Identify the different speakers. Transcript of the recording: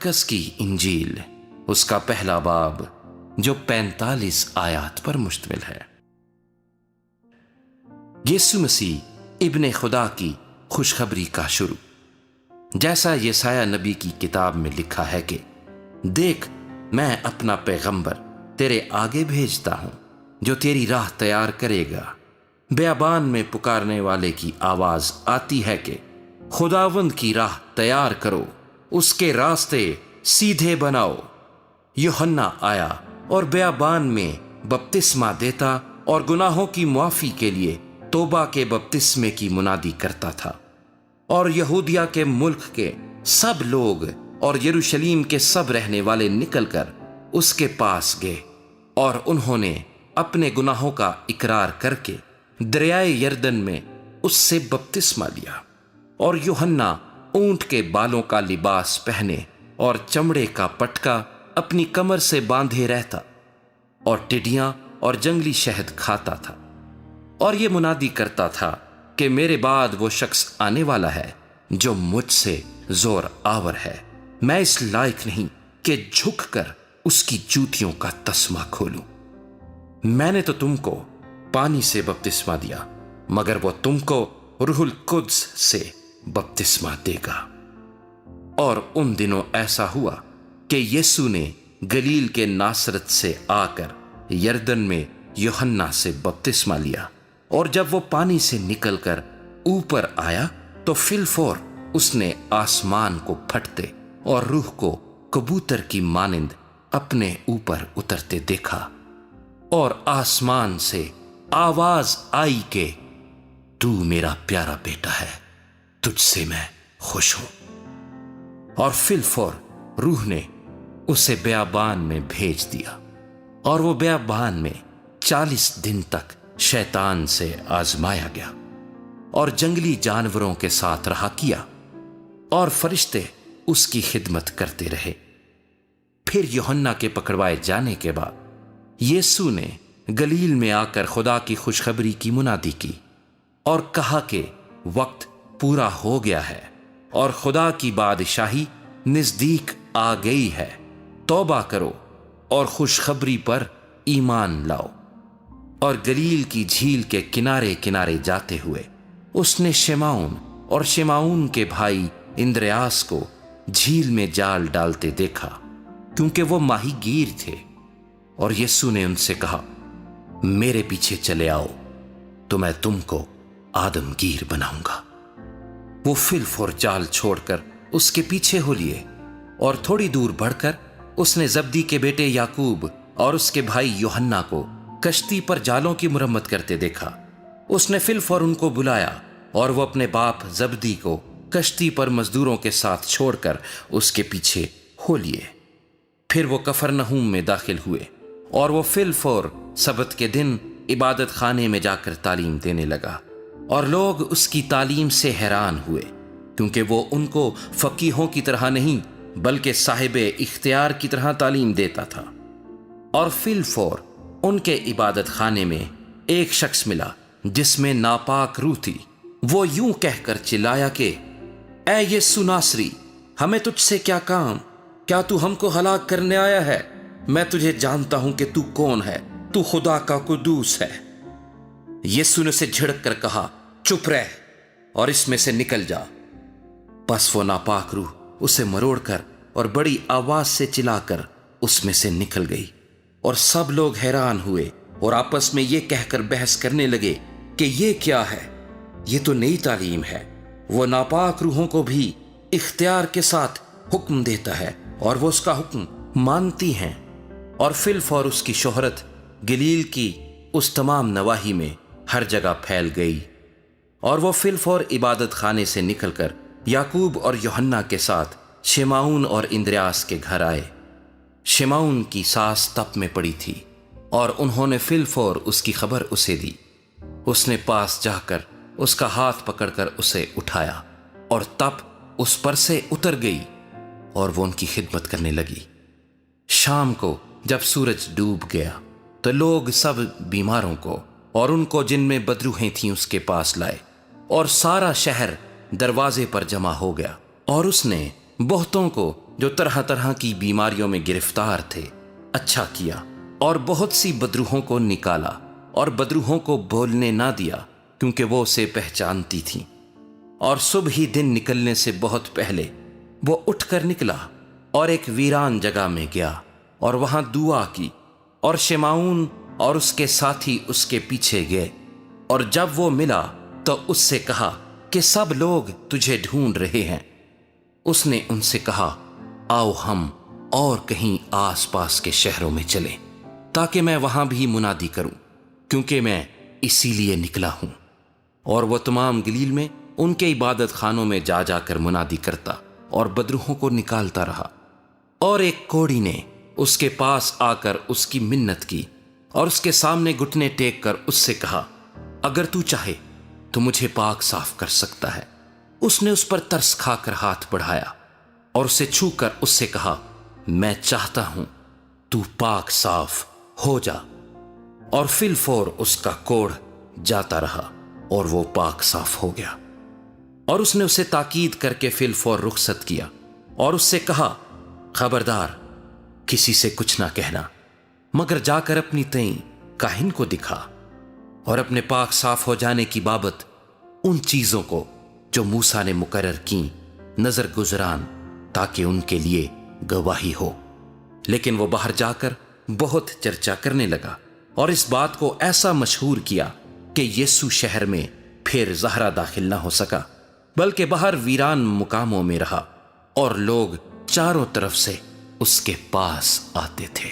Speaker 1: मरकस की इंजील, उसका पहला बाब जो 45 आयात पर मुश्तमिल है। यीशु मसीह इब्ने खुदा की खुशखबरी का शुरू। जैसा यसाया नबी की किताब में लिखा है कि देख, मैं अपना पैगंबर तेरे आगे भेजता हूं जो तेरी राह तैयार करेगा। बेयाबान में पुकारने वाले की आवाज आती है कि खुदावंद की राह तैयार करो, उसके रास्ते सीधे बनाओ। यूहन्ना आया और बेयाबान में बपतिस्मा देता और गुनाहों की मुआफी के लिए तौबा के बपतिस्मे की मुनादी करता था। और यहूदिया के मुल्क के सब लोग और यरूशलेम के सब रहने वाले निकलकर उसके पास गए और उन्होंने अपने गुनाहों का इकरार करके दरियाए यरदन में उससे बपतिस्मा लिया। और यूहन्ना ऊंट के बालों का लिबास पहने और चमड़े का पटका अपनी कमर से बांधे रहता और टिड्डियां और जंगली शहद खाता था। और ये मुनादी करता था कि मेरे बाद वो शख्स आने वाला है जो मुझसे जोर आवर है। मैं इस लायक नहीं कि झुककर उसकी जूतियों का तस्मा खोलूं। मैंने तो तुमको पानी से बपतिस्मा दिया, मगर वो तुमको रूहुल कुद्स से बपतिस्मा देगा। और उन दिनों ऐसा हुआ कि यीशु ने गलील के नासरत से आकर यरदन में यूहन्ना से बपतिस्मा लिया। और जब वो पानी से निकलकर ऊपर आया तो फिलफोर उसने आसमान को फटते और रूह को कबूतर की मानिंद अपने ऊपर उतरते देखा। और आसमान से आवाज आई कि तू मेरा प्यारा बेटा है, तुझसे मैं खुश हूं। और फिलफोर रूह ने उसे बेयाबान में भेज दिया। और वो बेयाबान में 40 दिन तक शैतान से आजमाया गया और जंगली जानवरों के साथ रहा किया और फरिश्ते उसकी खिदमत करते रहे। फिर यूहन्ना के पकड़वाए जाने के बाद यीशु ने गलील में आकर खुदा की खुशखबरी की मुनादी की और कहा कि वक्त पूरा हो गया है और खुदा की बादशाही नजदीक आ गई है। तौबा करो और खुशखबरी पर ईमान लाओ। और गलील की झील के किनारे किनारे जाते हुए उसने शिमाउन और शिमाउन के भाई इंद्रियास को झील में जाल डालते देखा, क्योंकि वो माहीगीर थे। और यीशु ने उनसे कहा, मेरे पीछे चले आओ तो मैं तुमको आदमगीर बनाऊंगा। वो फिलफोर जाल छोड़कर उसके पीछे हो लिए और थोड़ी दूर बढ़कर उसने जब्दी के बेटे याकूब और उसके भाई यूहन्ना को कश्ती पर जालों की मुरम्मत करते देखा। उसने फिलफोर उनको बुलाया और वो अपने बाप जब्दी को कश्ती पर मजदूरों के साथ छोड़कर उसके पीछे हो लिए। फिर वो कफरनहूम में दाखिल हुए और वो फिलफोर सबत के दिन इबादत खाने में जाकर तालीम देने लगा। और लोग उसकी तालीम से हैरान हुए, क्योंकि वो उनको फकीहों की तरह नहीं बल्कि साहिबे इख्तियार की तरह तालीम देता था। और फिलफोर उनके इबादत खाने में एक शख्स मिला जिसमें नापाक रूह थी। वो यूं कहकर चिल्लाया कि ऐ यीशु नासरी, हमें तुझसे क्या काम? क्या तू हमको हलाक करने आया है? मैं तुझे जानता हूं कि तू कौन है, तू खुदा का कुदूस है। यीशु ने उसे झिड़क कर कहा, चुप रह और इसमें से निकल जा। बस वो नापाक रूह उसे मरोड़कर और बड़ी आवाज से चिल्लाकर उसमें से निकल गई। और सब लोग हैरान हुए और आपस में ये कहकर बहस करने लगे कि ये क्या है, ये तो नई तालीम है। वो नापाक रूहों को भी इख्तियार के साथ हुक्म देता है और वो उसका हुक्म मानती हैं। और फिलफोर उसकी शोहरत गलील की उस तमाम नवाही में हर जगह फैल गई। और वो फिलफोर इबादत खाने से निकलकर याकूब और यूहन्ना के साथ शिमाउन और इंद्रियास के घर आए। शिमाउन की सास तप में पड़ी थी और उन्होंने फिलफोर उसकी खबर उसे दी। उसने पास जाकर उसका हाथ पकड़कर उसे उठाया और तप उस पर से उतर गई और वो उनकी खिदमत करने लगी। शाम को जब सूरज डूब गया तो लोग सब बीमारों को और उनको जिनमें बदरूहें थीं उसके पास लाए और सारा शहर दरवाजे पर जमा हो गया। और उसने बहुतों को جو طرح طرح کی بیماریوں میں گرفتار تھے اچھا کیا، اور بہت سی بدروحوں کو نکالا، اور بدروحوں کو بولنے نہ دیا کیونکہ وہ اسے پہچانتی تھیں۔ اور صبح ہی دن نکلنے سے بہت پہلے وہ اٹھ کر نکلا اور ایک ویران جگہ میں گیا اور وہاں دعا کی، اور شمعون اور اس کے ساتھی اس کے پیچھے گئے، اور جب وہ ملا تو اس سے کہا کہ سب لوگ تجھے ڈھونڈ رہے ہیں۔ اس نے ان سے کہا، آؤ ہم اور کہیں آس پاس کے شہروں میں چلیں تاکہ میں وہاں بھی منادی کروں، کیونکہ میں اسی لیے نکلا ہوں۔ اور وہ تمام گلیل میں ان کے عبادت خانوں میں جا جا کر منادی کرتا اور بدروحوں کو نکالتا رہا۔ اور ایک کوڑی نے اس کے پاس آ کر اس کی منت کی اور اس کے سامنے گھٹنے ٹیک کر اس سے کہا، اگر تو چاہے تو مجھے پاک صاف کر سکتا ہے۔ اس نے اس پر ترس کھا کر ہاتھ بڑھایا اور اسے چھو کر اس سے کہا، میں چاہتا ہوں تو پاک صاف ہو جا۔ اور فی الفور اس کا کوڑ جاتا رہا اور وہ پاک صاف ہو گیا۔ اور اس نے اسے تاکید کر کے فی الفور رخصت کیا اور اس سے کہا، خبردار کسی سے کچھ نہ کہنا، مگر جا کر اپنی تئیں کاہن کو دکھا، اور اپنے پاک صاف ہو جانے کی بابت ان چیزوں کو جو موسیٰ نے مقرر کیں نظر گزران، تاکہ ان کے لیے گواہی ہو۔ لیکن وہ باہر جا کر بہت چرچا کرنے لگا اور اس بات کو ایسا مشہور کیا کہ یسوع شہر میں پھر زہرہ داخل نہ ہو سکا، بلکہ باہر ویران مقاموں میں رہا، اور لوگ چاروں طرف سے اس کے پاس آتے تھے۔